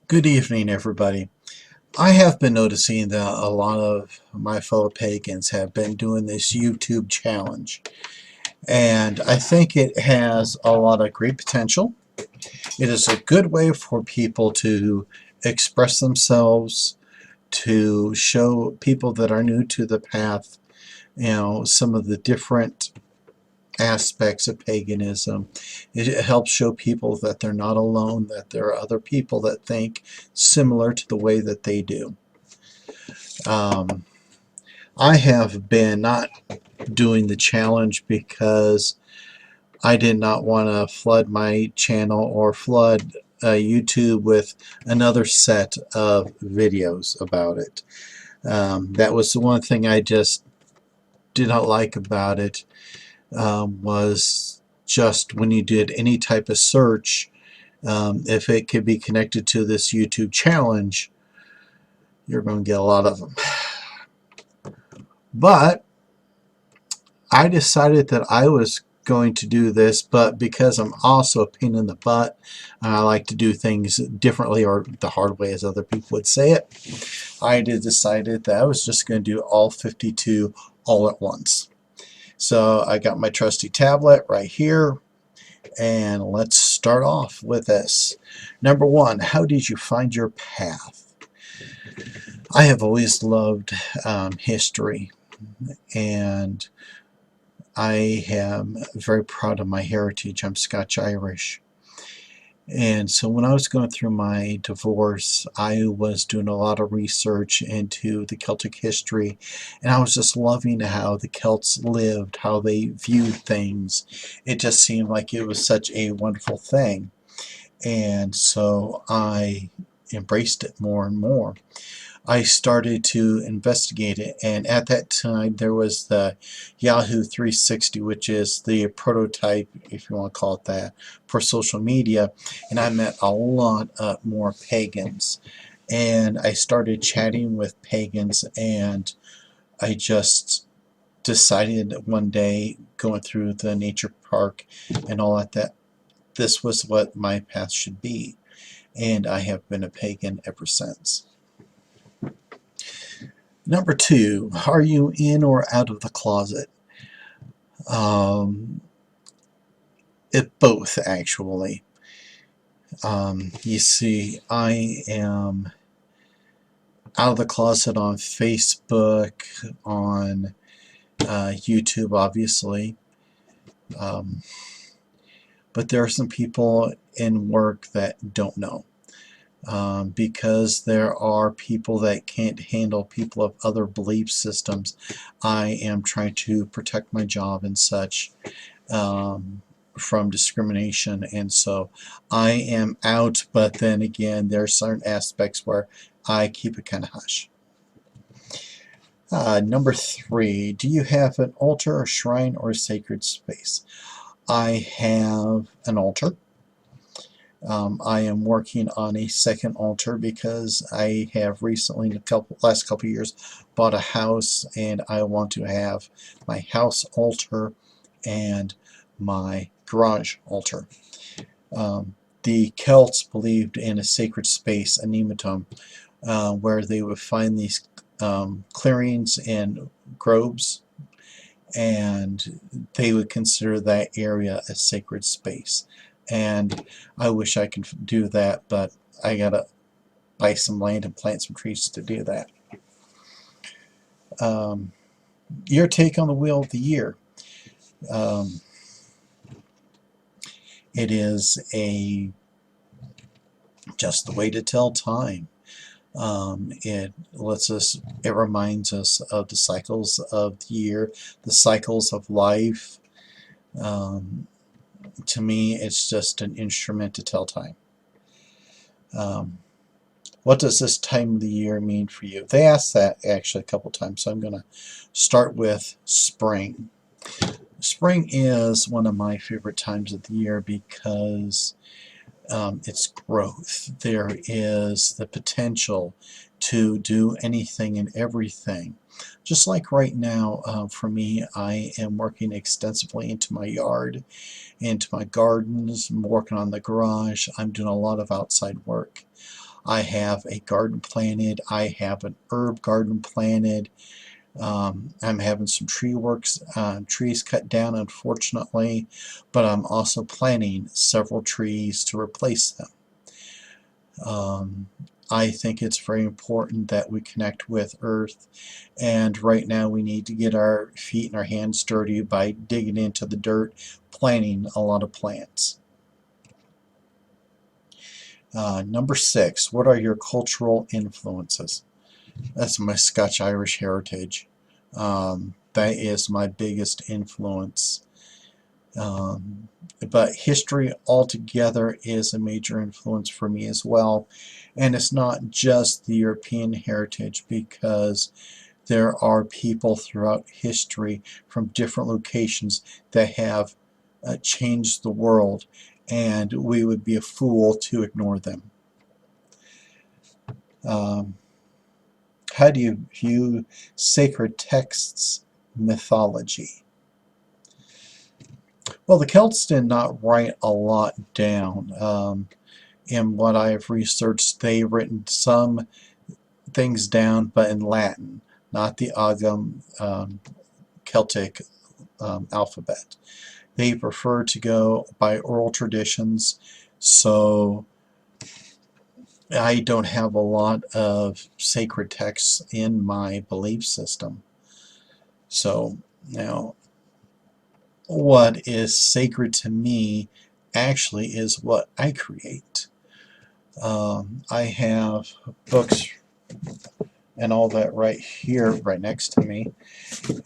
Good evening, everybody. I have been noticing that a lot of my fellow pagans have been doing this YouTube challenge, and I think it has a lot of great potential. It is a good way for people to express themselves, to show people that are new to the path, some of the different aspects of paganism. It helps show people that they're not alone, that there are other people that think similar to the way that they do. Um, I have been not doing the challenge because I did not want to flood my channel or flood YouTube with another set of videos about it. That was the one thing I just did not like about it, was just when you did any type of search, if it could be connected to this YouTube challenge, you're going to get a lot of them. But I decided that I was going to do this, but because I'm also a pain in the butt, and I like to do things differently, or the hard way as other people would say it, I decided that I was just going to do all 52 all at once. So I got my trusty tablet right here, and let's start off with this. Number one, how did you find your path? I have always loved history, and I am very proud of my heritage. I'm Scotch-Irish. And so when I was going through my divorce, I was doing a lot of research into the Celtic history, and I was just loving how the Celts lived, how they viewed things. It just seemed like it was such a wonderful thing. And so I embraced it more and more. I started to investigate it, and at that time there was the Yahoo 360, which is the prototype, if you want to call it that, for social media, and I met a lot more pagans, and I started chatting with pagans, and I just decided one day, going through the nature park and all that this was what my path should be, and I have been a pagan ever since. Number two, are you in or out of the closet? Um, both, actually. You see, I am out of the closet on Facebook, on YouTube, obviously. Um, but there are some people in work that don't know. Because there are people that can't handle people of other belief systems. I am trying to protect my job and such, from discrimination, and so I am out, but then again there are certain aspects where I keep it kind of hush. Number three, do you have an altar, a shrine, or a sacred space? I have an altar. I am working on a second altar because I have recently, in the last couple of years, bought a house, and I want to have my house altar and my garage altar. The Celts believed in a sacred space, a nematon, where they would find these clearings and groves, and they would consider that area a sacred space. And I wish I could do that, but I gotta buy some land and plant some trees to do that. Your take on the Wheel of the Year. It is just the way to tell time. It reminds us of the cycles of the year, the cycles of life. To me, it's just an instrument to tell time. What does this time of the year mean for you? They asked that actually a couple times, so I'm going to start with spring. Spring is one of my favorite times of the year because it's growth. There is the potential to do anything and everything. Just like right now, for me, I am working extensively into my yard, into my gardens. I'm working on the garage. I'm doing a lot of outside work. I have a garden planted. I have an herb garden planted. I'm having some trees cut down, unfortunately, but I'm also planting several trees to replace them. I think it's very important that we connect with Earth, and right now we need to get our feet and our hands dirty by digging into the dirt, planting a lot of plants. Number 6, what are your cultural influences? That's my Scotch-Irish heritage. That is my biggest influence. But history altogether is a major influence for me as well. And it's not just the European heritage, because there are people throughout history from different locations that have changed the world, and we would be a fool to ignore them. How do you view sacred texts mythology? Well, the Celts did not write a lot down. In what I have researched, they've written some things down, but in Latin, not the Ogham Celtic alphabet. They prefer to go by oral traditions, so I don't have a lot of sacred texts in my belief system. So now, what is sacred to me actually is what I create. I have books and all that right here, right next to me,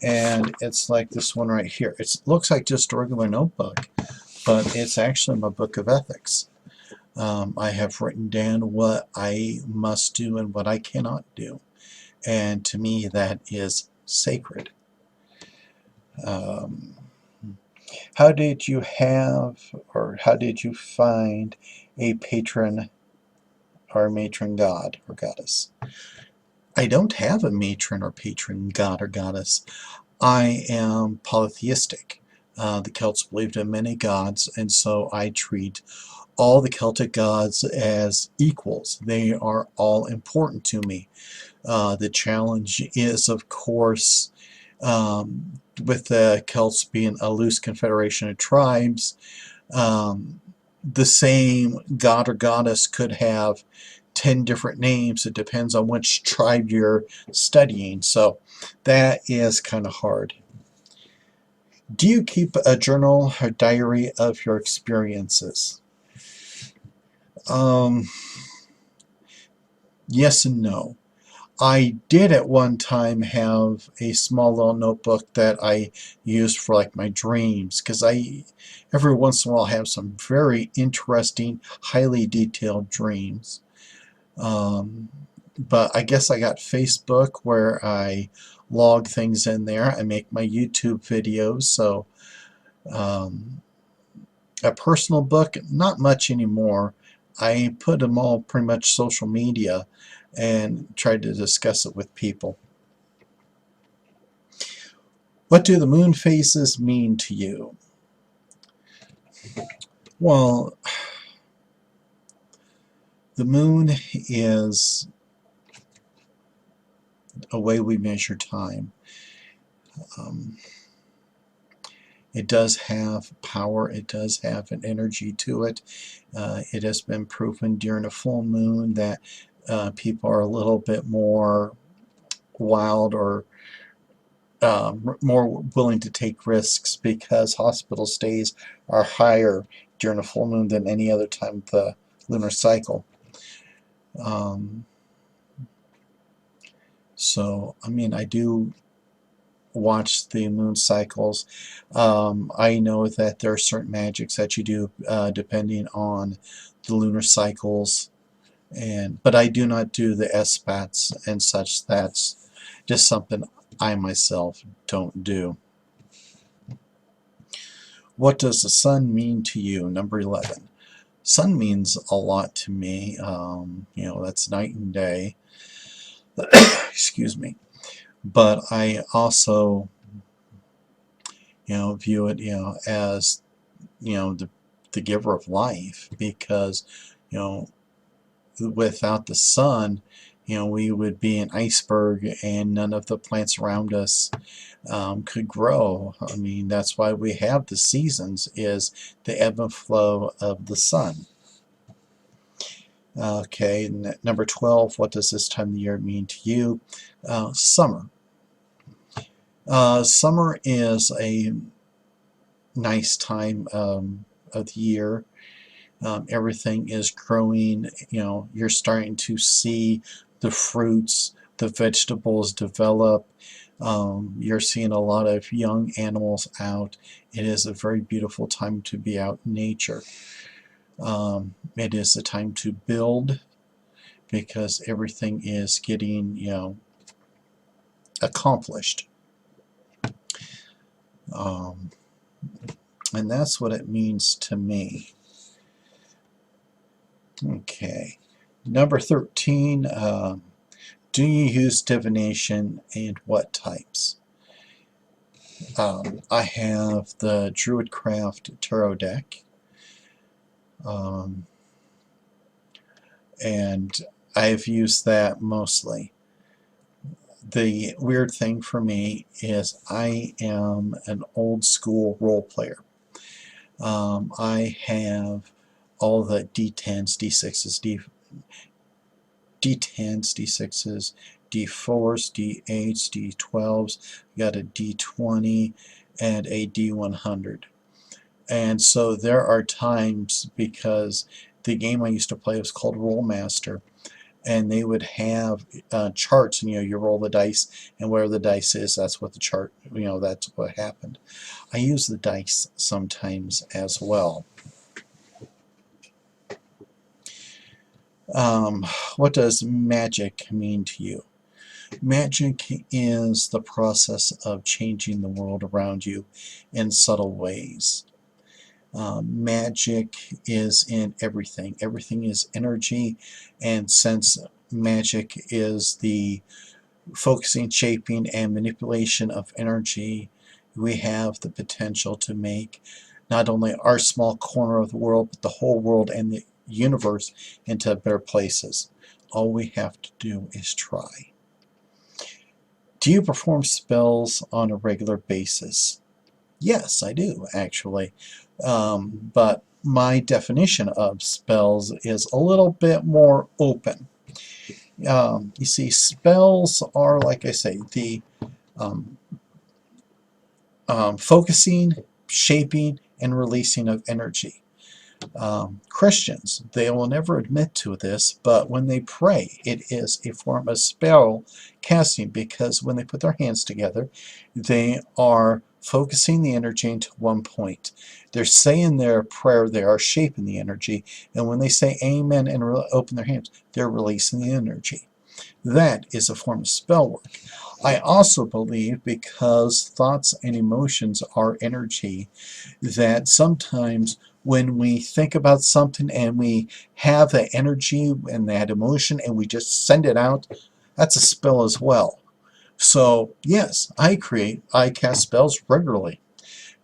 and it's like this one right here. It looks like just a regular notebook, but it's actually my book of ethics. I have written down what I must do and what I cannot do, and to me that is sacred. How did you find a patron or matron god or goddess? I don't have a matron or patron god or goddess. I am polytheistic. The Celts believed in many gods, and so I treat all the Celtic gods as equals. They are all important to me. The challenge is, of course, with the Celts being a loose confederation of tribes, the same god or goddess could have 10 different names. It depends on which tribe you're studying, so that is kind of hard. Do you keep a journal or diary of your experiences? Yes and no. I did at one time have a small little notebook that I used for like my dreams, because I every once in a while have some very interesting, highly detailed dreams. But I guess I got Facebook where I log things in there. I make my YouTube videos, so a personal book, not much anymore. I put them all pretty much social media and tried to discuss it with people. What do the moon phases mean to you? Well, the moon is a way we measure time. It does have power. It does have an energy to it. It has been proven during a full moon that people are a little bit more wild or more willing to take risks, because hospital stays are higher during a full moon than any other time of the lunar cycle. So, I mean, I do watch the moon cycles. I know that there are certain magics that you do depending on the lunar cycles, but I do not do the SPATs and such. That's just something I myself don't do. What does the sun mean to you? Number 11. Sun means a lot to me. That's night and day. Excuse me. But I also, view it, as, the giver of life, because, without the sun, we would be an iceberg and none of the plants around us could grow. I mean, that's why we have the seasons, is the ebb and flow of the sun. Okay, number 12, what does this time of year mean to you? Summer. Summer is a nice time of the year. Everything is growing. You're starting to see the fruits, the vegetables develop. You're seeing a lot of young animals out. It is a very beautiful time to be out in nature. It is a time to build, because everything is getting, accomplished. And that's what it means to me. Okay. Number 13, do you use divination and what types? I have the Druidcraft Tarot deck. And I've used that mostly. The weird thing for me is I am an old school role player. I have all the D10s, D6s, D10s, D6s, D4s, D8s, D12s, got a D20 and a D100. And so there are times, because the game I used to play was called Rollmaster, and they would have charts, and you roll the dice, and where the dice is, that's what the chart, that's what happened. I use the dice sometimes as well. What does magic mean to you? Magic is the process of changing the world around you in subtle ways. Magic is in everything. Everything is energy, and since magic is the focusing, shaping, and manipulation of energy, we have the potential to make not only our small corner of the world, but the whole world and the universe into better places. All we have to do is try. Do you perform spells on a regular basis? Yes, I do, actually. But my definition of spells is a little bit more open. You see, spells are, like I say, the focusing, shaping, and releasing of energy. Christians, they will never admit to this, but when they pray, it is a form of spell casting, because when they put their hands together, they are focusing the energy into one point. They're saying their prayer, they are shaping the energy, and when they say amen and open their hands, they're releasing the energy. That is a form of spell work. I also believe, because thoughts and emotions are energy, that sometimes when we think about something and we have that energy and that emotion and we just send it out, that's a spell as well. So yes, I cast spells regularly,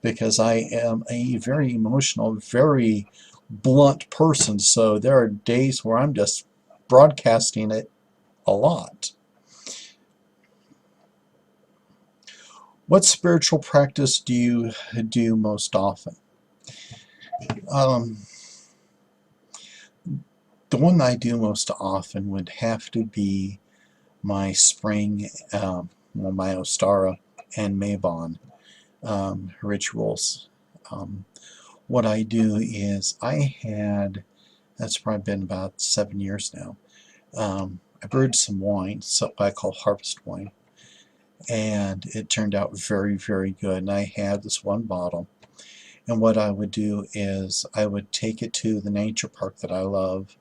because I am a very emotional, very blunt person. So there are days where I'm just broadcasting it a lot. What spiritual practice do you do most often? The one I do most often would have to be my spring, my Ostara and Mabon rituals. What I do is that's probably been about 7 years now. I brewed some wine, so I call harvest wine, and it turned out very, very good. And I had this one bottle, and what I would do is I would take it to the nature park that I love.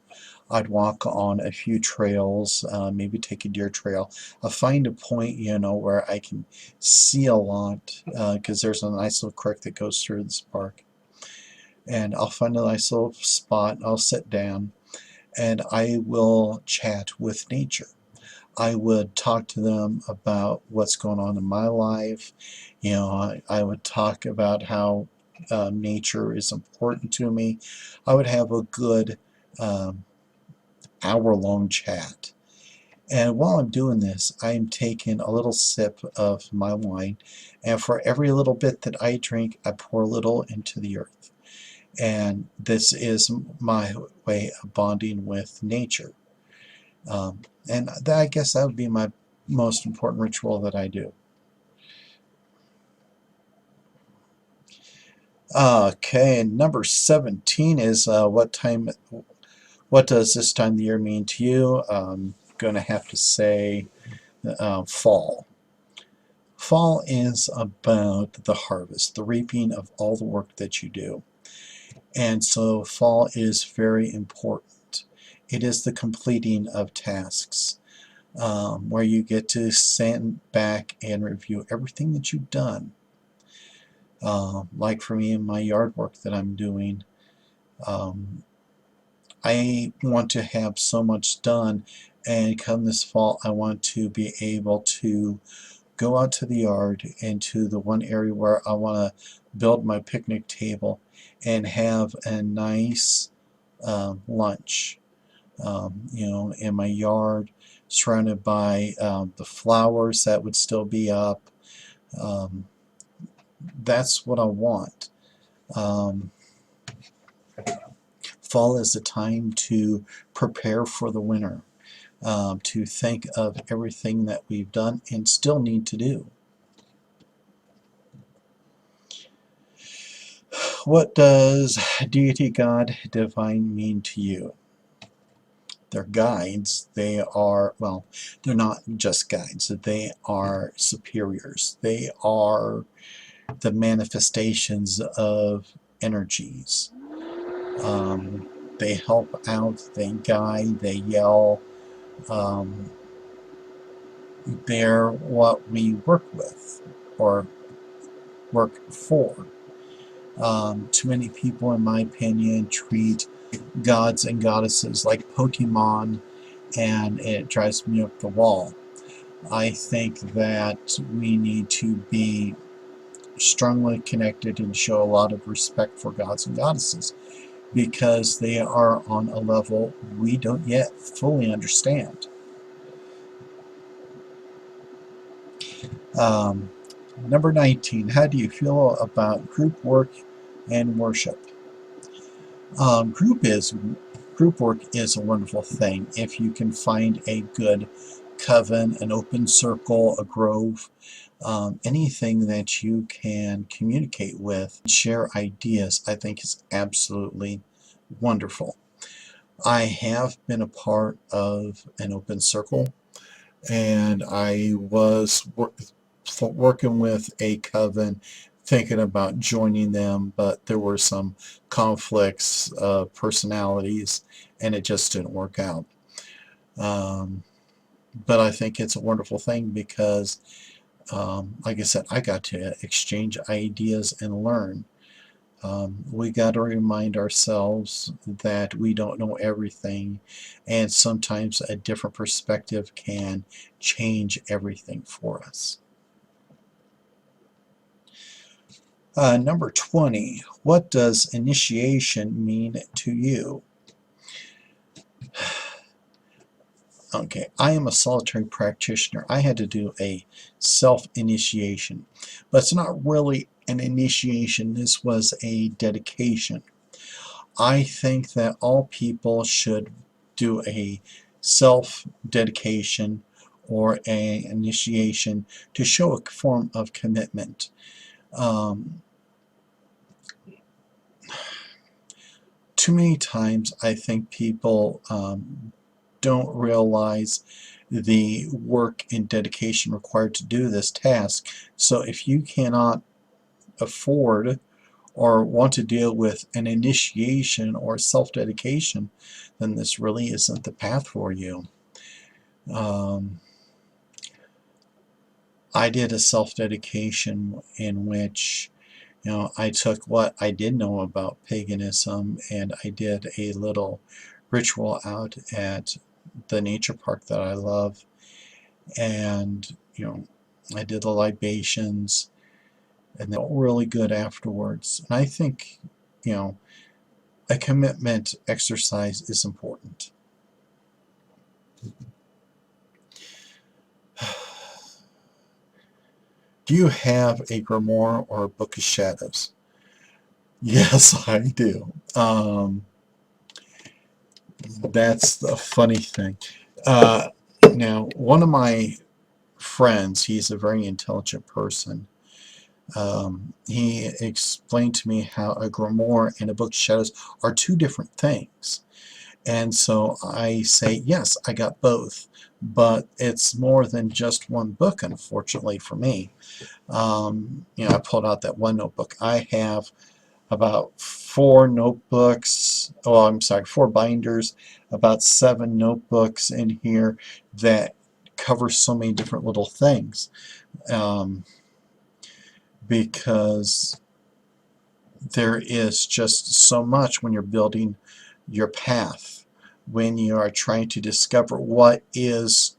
I'd walk on a few trails, maybe take a deer trail. I'll find a point, where I can see a lot, because there's a nice little creek that goes through this park. And I'll find a nice little spot, I'll sit down, and I will chat with nature. I would talk to them about what's going on in my life. I would talk about how nature is important to me. I would have a good hour-long chat. And while I'm doing this, I'm taking a little sip of my wine, and for every little bit that I drink, I pour a little into the earth. And this is my way of bonding with nature. And I guess that would be my most important ritual that I do. Okay, and number 17 is what does this time of the year mean to you? I'm going to have to say fall. Fall is about the harvest, the reaping of all the work that you do. And so fall is very important. It is the completing of tasks, where you get to stand back and review everything that you've done. Like for me in my yard work that I'm doing, I want to have so much done, and come this fall I want to be able to go out to the yard and to the one area where I want to build my picnic table and have a nice lunch, in my yard, surrounded by the flowers that would still be up. That's what I want. Fall is the time to prepare for the winter, to think of everything that we've done and still need to do. What does deity, God, divine mean to you? They're guides. They are, well, they're not just guides. They are superiors. They are the manifestations of energies. They help out, they guide, they yell. They're what we work with or work for. Too many people, in my opinion, treat gods and goddesses like Pokemon, and it drives me up the wall. I think that we need to be strongly connected and show a lot of respect for gods and goddesses, because they are on a level we don't yet fully understand. Number 19, how do you feel about group work and worship? Group work is a wonderful thing if you can find a good coven, an open circle, a grove, anything that you can communicate with, share ideas, I think is absolutely wonderful. I have been a part of an open circle, and I was working with a coven, thinking about joining them, but there were some conflicts of personalities, and it just didn't work out. But I think it's a wonderful thing because, like I said, I got to exchange ideas and learn. We got to remind ourselves that we don't know everything, and sometimes a different perspective can change everything for us. Number 20, what does initiation mean to you? Okay, I am a solitary practitioner. I had to do a self-initiation, but it's not really an initiation. This was a dedication. I think that all people should do a self-dedication or an initiation to show a form of commitment. Too many times I think people don't realize the work and dedication required to do this task. So if you cannot afford or want to deal with an initiation or self-dedication, then this really isn't the path for you. I did a self-dedication in which, I took what I did know about paganism and I did a little ritual out at the nature park that I love, and I did the libations, and they felt really good afterwards. And I think a commitment exercise is important. Do you have a grimoire or a book of shadows? Yes, I do. That's the funny thing. Uh, Now, one of my friends, he's a very intelligent person. He explained to me how a grimoire and a book of shadows are two different things. And so I say, yes, I got both, but it's more than just one book, unfortunately for me. I pulled out that one notebook. I have about 4 notebooks. Oh, I'm sorry, 4 binders, about 7 notebooks in here that cover so many different little things. Because there is just so much when you're building your path, when you are trying to discover what is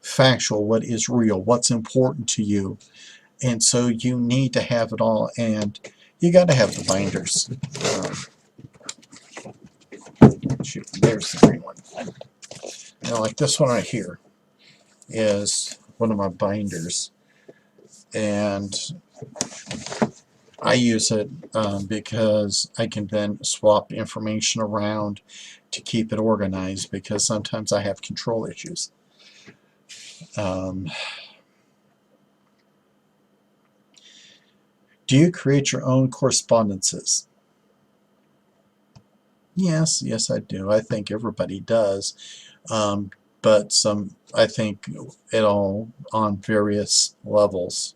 factual, what is real, what's important to you. And so you need to have it all, and you got to have the binders. Shoot, there's the green one. Like this one right here is one of my binders, and I use it because I can then swap information around to keep it organized, because sometimes I have control issues. Do you create your own correspondences? Yes, I do. I think everybody does. But I think it all on various levels.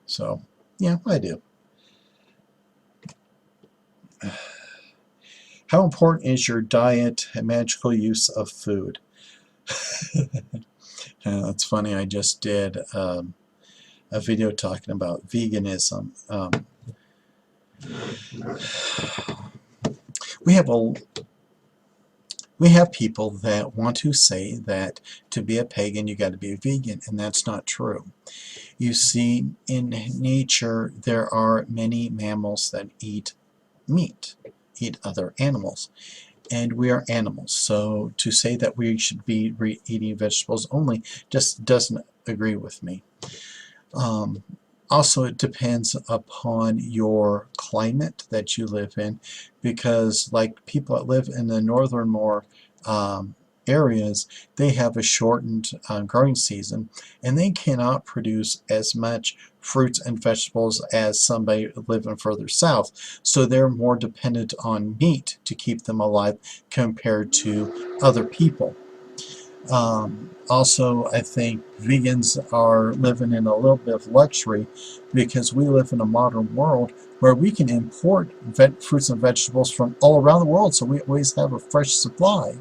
So, yeah, I do. How important is your diet and magical use of food? It's funny, I just did a video talking about veganism. We have people that want to say that to be a pagan you got to be a vegan, and that's not true. You see, in nature there are many mammals that eat meat, eat other animals, and we are animals. So to say that we should be eating vegetables only just doesn't agree with me. Also, it depends upon your climate that you live in, because like people that live in the northern more areas, they have a shortened growing season, and they cannot produce as much fruits and vegetables as somebody living further south. So they're more dependent on meat to keep them alive compared to other people. Also, I think vegans are living in a little bit of luxury, because we live in a modern world where we can import fruits and vegetables from all around the world, so we always have a fresh supply.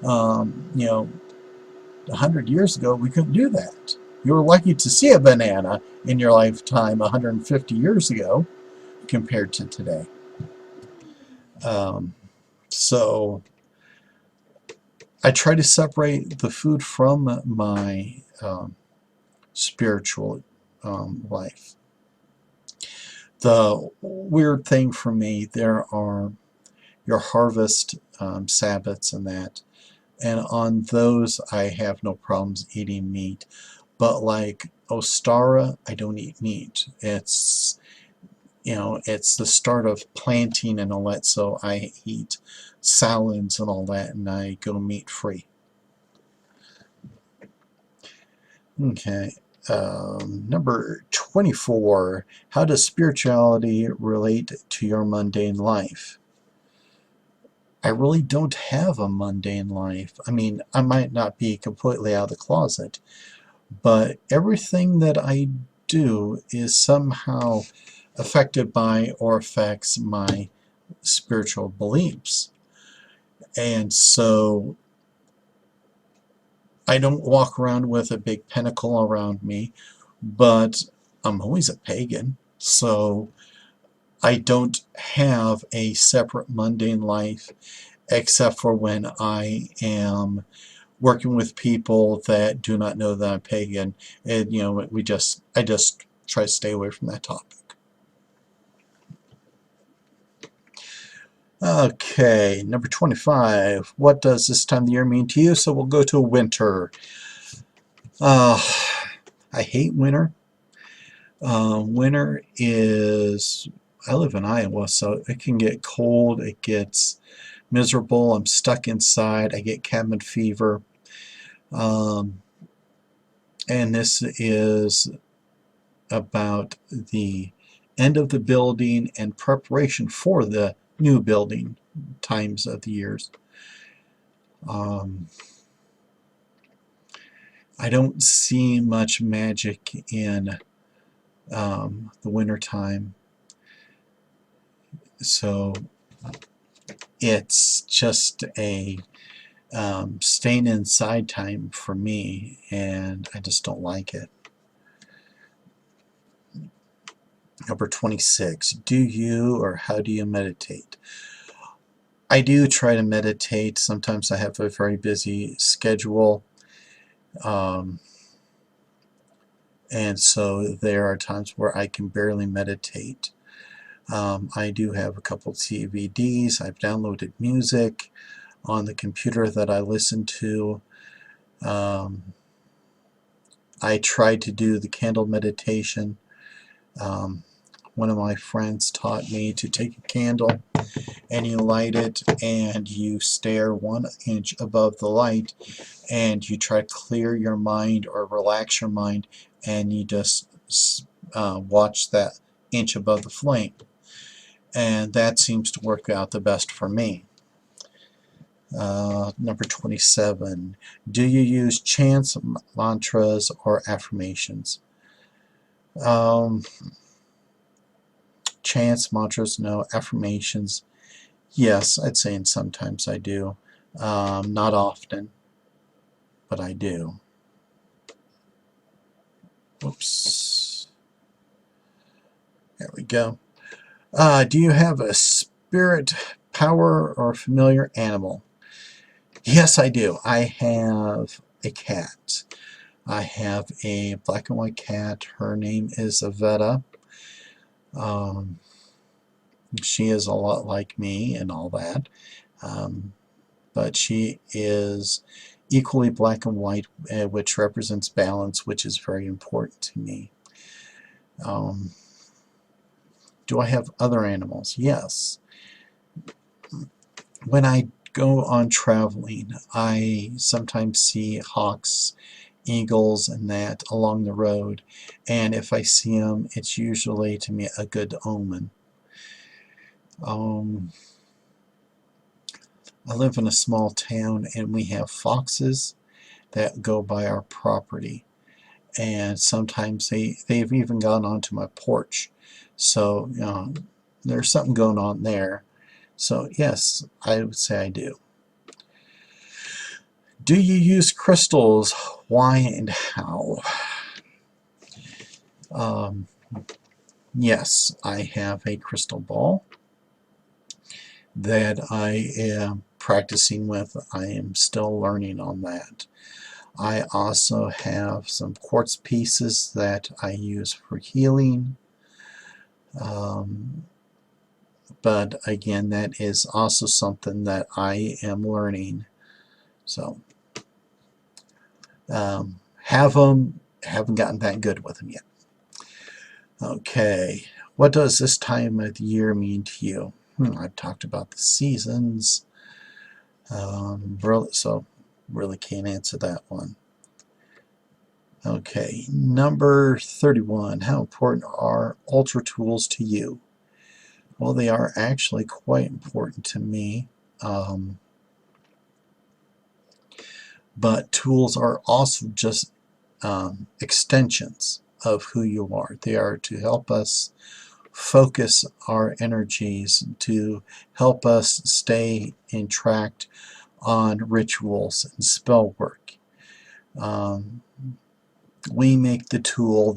100 years ago, we couldn't do that. You were lucky to see a banana in your lifetime 150 years ago compared to today. So I try to separate the food from my spiritual life. The weird thing for me, there are your harvest Sabbaths and that, and on those I have no problems eating meat. But like Ostara, I don't eat meat. It's it's the start of planting and all that, so I eat salads and all that, and I go meat free. Okay. Number 24. How does spirituality relate to your mundane life? I really don't have a mundane life. I mean, I might not be completely out of the closet, but everything that I do is somehow affected by or affects my spiritual beliefs. And so I don't walk around with a big pinnacle around me, but I'm always a pagan, so I don't have a separate mundane life except for when I am working with people that do not know that I'm pagan, and I just try to stay away from that topic. Okay, number 25. What does this time of the year mean to you? So we'll go to winter. I I hate winter. Winter is, I live in Iowa, so it can get cold, it gets miserable, I'm stuck inside, I get cabin fever. And this is about the end of the building and preparation for the new building times of the years. I don't see much magic in the winter time, so it's just a staying inside time for me, and I just don't like it. Number 26, do you or how do you meditate? I do try to meditate. Sometimes I have a very busy schedule, and so there are times where I can barely meditate. I do have a couple CVDs. I've downloaded music on the computer that I listen to. I tried to do the candle meditation. One of my friends taught me to take a candle and you light it and you stare 1 inch above the light and you try to clear your mind or relax your mind, and you just watch that inch above the flame, and that seems to work out the best for me. Number 27, do you use chants, mantras, or affirmations? Chants, mantras, no. Affirmations, yes, I'd say sometimes I do. Not often, but I do. Oops. There we go. Do you have a spirit, power, or familiar animal? Yes, I do. I have a cat. I have a black and white cat. Her name is Avetta. She is a lot like me and all that, but she is equally black and white, which represents balance, which is very important to me. Do I have other animals? Yes. When I go on traveling, I sometimes see hawks, eagles, and that along the road, and if I see them, it's usually to me a good omen. I live in a small town and we have foxes that go by our property, and sometimes they've even gone onto my porch, so there's something going on there. So yes, I would say I do. Do you use crystals? Why and how? Yes, I have a crystal ball that I am practicing with. I am still learning on that. I also have some quartz pieces that I use for healing. But again, that is also something that I am learning. So, have them, haven't gotten that good with them yet. Okay, what does this time of the year mean to you? I've talked about the seasons, so really can't answer that one. Okay, number 31, how important are ultra tools to you? Well, they are actually quite important to me, but tools are also just extensions of who you are. They are to help us focus our energies, to help us stay in track on rituals and spell work. We make the tool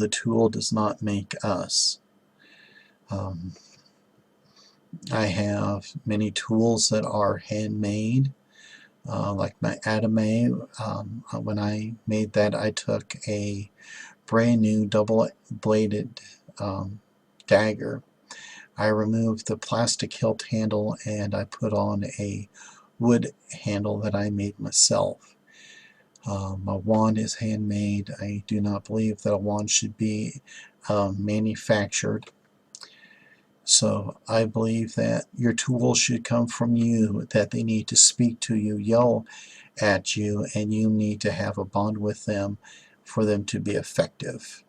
does not make us. I have many tools that are handmade, like my Adame. When I made that, I took a brand new double-bladed dagger. I removed the plastic hilt handle and I put on a wood handle that I made myself. A wand is handmade. I do not believe that a wand should be manufactured. So I believe that your tools should come from you, that they need to speak to you, yell at you, and you need to have a bond with them for them to be effective.